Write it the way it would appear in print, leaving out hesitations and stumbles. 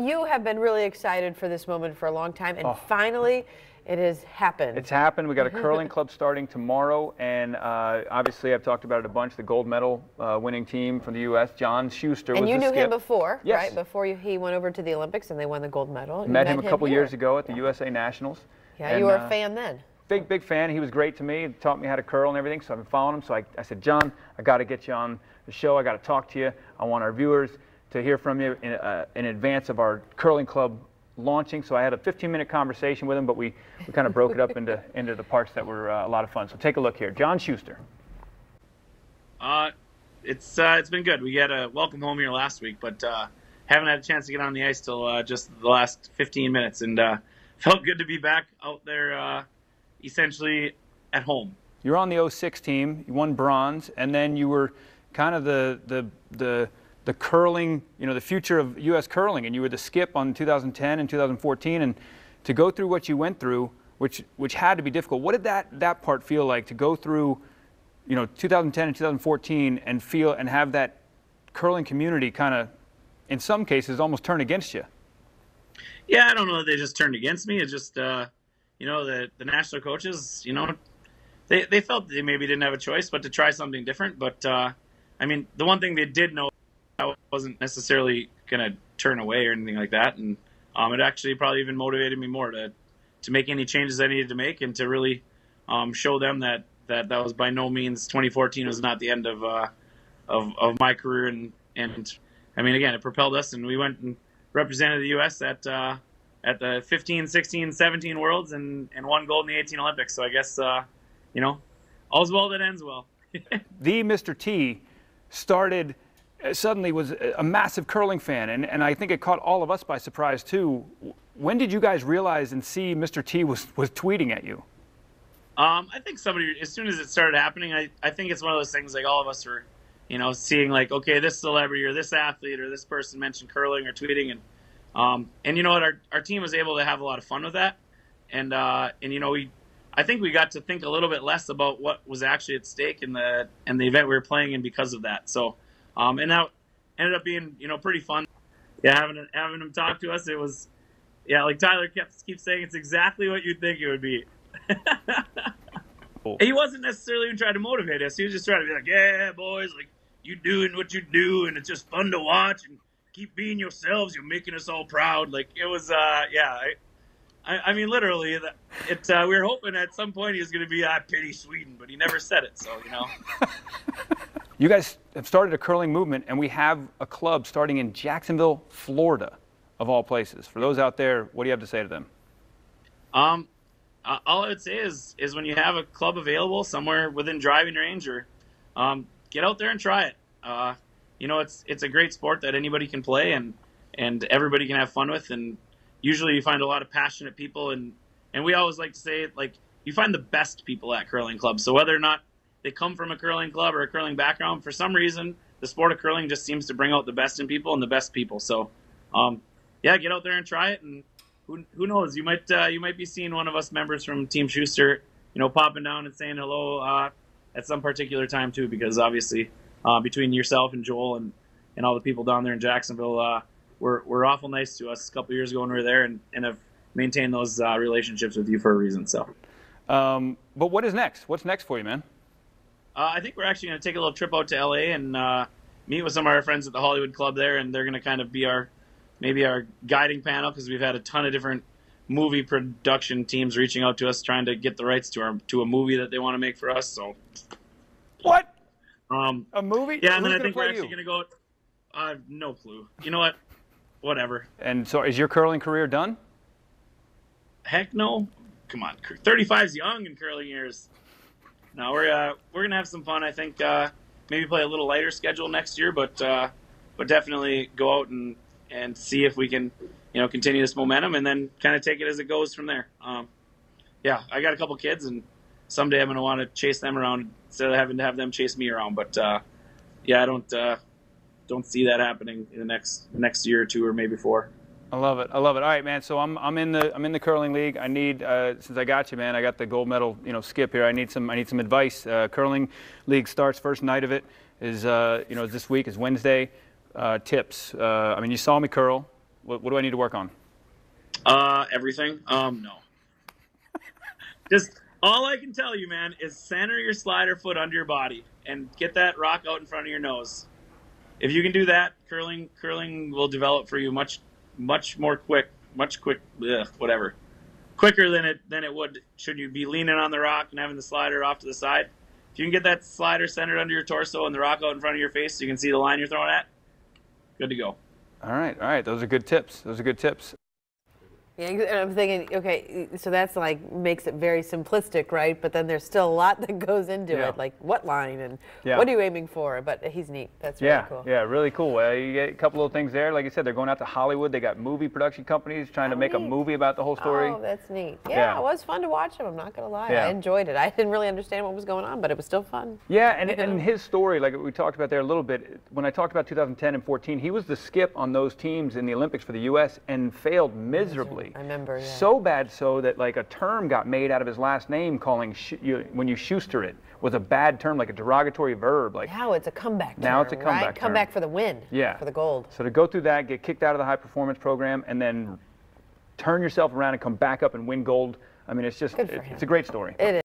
You have been really excited for this moment for a long time, and finally it has happened. It's happened. We got a curling club starting tomorrow, and obviously I've talked about it a bunch. The gold medal winning team from the U.S., John Shuster, and was you the knew skip. him before, yes. right? Before he went over to the Olympics and they won the gold medal. You met him a couple here. years ago at the USA Nationals. Yeah, and, you were a fan then. Big fan. He was great to me. He taught me how to curl and everything, so I've been following him. So I said, John, I got to get you on the show. I got to talk to you. I want our viewers to hear from you in advance of our curling club launching. So I had a 15-minute conversation with him, but we kind of broke it up into the parts that were a lot of fun. So take a look here. John Shuster. It's been good. We had a welcome home here last week, but haven't had a chance to get on the ice till just the last 15 minutes, and felt good to be back out there, essentially at home. You're on the 06 team. You won bronze, and then you were kind of the curling, the future of U.S. curling, and you were the skip on 2010 and 2014, and to go through what you went through, which had to be difficult. What did that part feel like, to go through, 2010 and 2014 and feel and have that curling community kind of, in some cases, almost turn against you? Yeah, I don't know that they just turned against me. It's just, the national coaches, they felt they maybe didn't have a choice but to try something different. But, I mean, the one thing they did know, I wasn't necessarily going to turn away or anything like that. And it actually probably even motivated me more to make any changes I needed to make, and to really show them that was by no means, 2014 was not the end of my career. And I mean, again, it propelled us, and we went and represented the U.S. at the 15, 16, 17 Worlds and won gold in the 18 Olympics. So I guess, all's well that ends well. The Mr. T started... suddenly was a massive curling fan, and I think it caught all of us by surprise too. When did you guys realize and see Mr. T was tweeting at you? I think somebody, as soon as it started happening, I think it's one of those things, like all of us were, seeing like, okay, this celebrity or this athlete or this person mentioned curling or tweeting, and you know what, our team was able to have a lot of fun with that, and I think we got to think a little bit less about what was actually at stake in the event we were playing in because of that. So. And that ended up being, pretty fun. Yeah, having him talk to us, it was, yeah, like Tyler keeps saying, it's exactly what you'd think it would be. He wasn't necessarily even trying to motivate us. He was just trying to be like, yeah, boys, like, you doing what you do, and it's just fun to watch, and keep being yourselves. You're making us all proud. Like, it was, yeah. I mean, literally, we were hoping at some point he was going to be, I pity Sweden, but he never said it, so, You guys have started a curling movement, and we have a club starting in Jacksonville, Florida, of all places. For those out there, what do you have to say to them? All I would say is when you have a club available somewhere within driving range, or get out there and try it. It's a great sport that anybody can play and everybody can have fun with, and usually you find a lot of passionate people, and we always like to say, like, you find the best people at curling clubs. So whether or not they come from a curling club or a curling background, for some reason, the sport of curling just seems to bring out the best in people and the best people. So, yeah, get out there and try it. And who knows? You might be seeing one of us members from Team Shuster, popping down and saying hello at some particular time too, because obviously between yourself and Joel and all the people down there in Jacksonville, were awful nice to us a couple years ago when we were there, and have maintained those relationships with you for a reason. So, but what is next? What's next for you, man? I think we're actually going to take a little trip out to L.A. and meet with some of our friends at the Hollywood Club there, and they're going to kind of be maybe our guiding panel, because we've had a ton of different movie production teams reaching out to us trying to get the rights to a movie that they want to make for us. So, what? A movie? Yeah, and then I think we're actually going to go. No clue. You know what? Whatever. And so, is your curling career done? Heck no. Come on, 35's young in curling years. No, we're gonna have some fun. I think maybe play a little lighter schedule next year, but definitely go out and see if we can continue this momentum, and then kind of take it as it goes from there. Yeah, I got a couple kids, and someday I'm gonna want to chase them around instead of having to have them chase me around. But yeah, I don't see that happening in the next year or two, or maybe 4. I love it. I love it. All right, man. So I'm in the curling league. I need since I got you, man. I got the gold medal skip here. I need some advice. Curling league starts, first night of it is this week is Wednesday. Tips. I mean, you saw me curl. What do I need to work on? Everything. No. Just all I can tell you, man, is center your slider foot under your body and get that rock out in front of your nose. If you can do that, curling will develop for you much quicker than it would should you be leaning on the rock and having the slider off to the side. If you can get that slider centered under your torso and the rock out in front of your face so you can see the line you're throwing at, good to go. All right. Those are good tips. Yeah, and I'm thinking, okay, so that's like makes it very simplistic, right? But then there's still a lot that goes into it, like what line and what are you aiming for? But he's neat. That's really cool. Yeah, really cool. You get a couple little things there. Like you said, they're going out to Hollywood. They got movie production companies trying to make a movie about the whole story. Oh, that's neat. Yeah, it was fun to watch him. I'm not going to lie. I enjoyed it. I didn't really understand what was going on, but it was still fun. Yeah, and his story, like we talked about there a little bit, when I talked about 2010 and 14, he was the skip on those teams in the Olympics for the U.S. and failed miserably. I remember, So bad so that like a term got made out of his last name calling when you Shuster it was a bad term, like a derogatory verb. Like now it's a comeback term, now it's a comeback term. Comeback for the win, for the gold. So to go through that, get kicked out of the high performance program, and then turn yourself around and come back up and win gold, I mean, it's just, it's a great story. It is.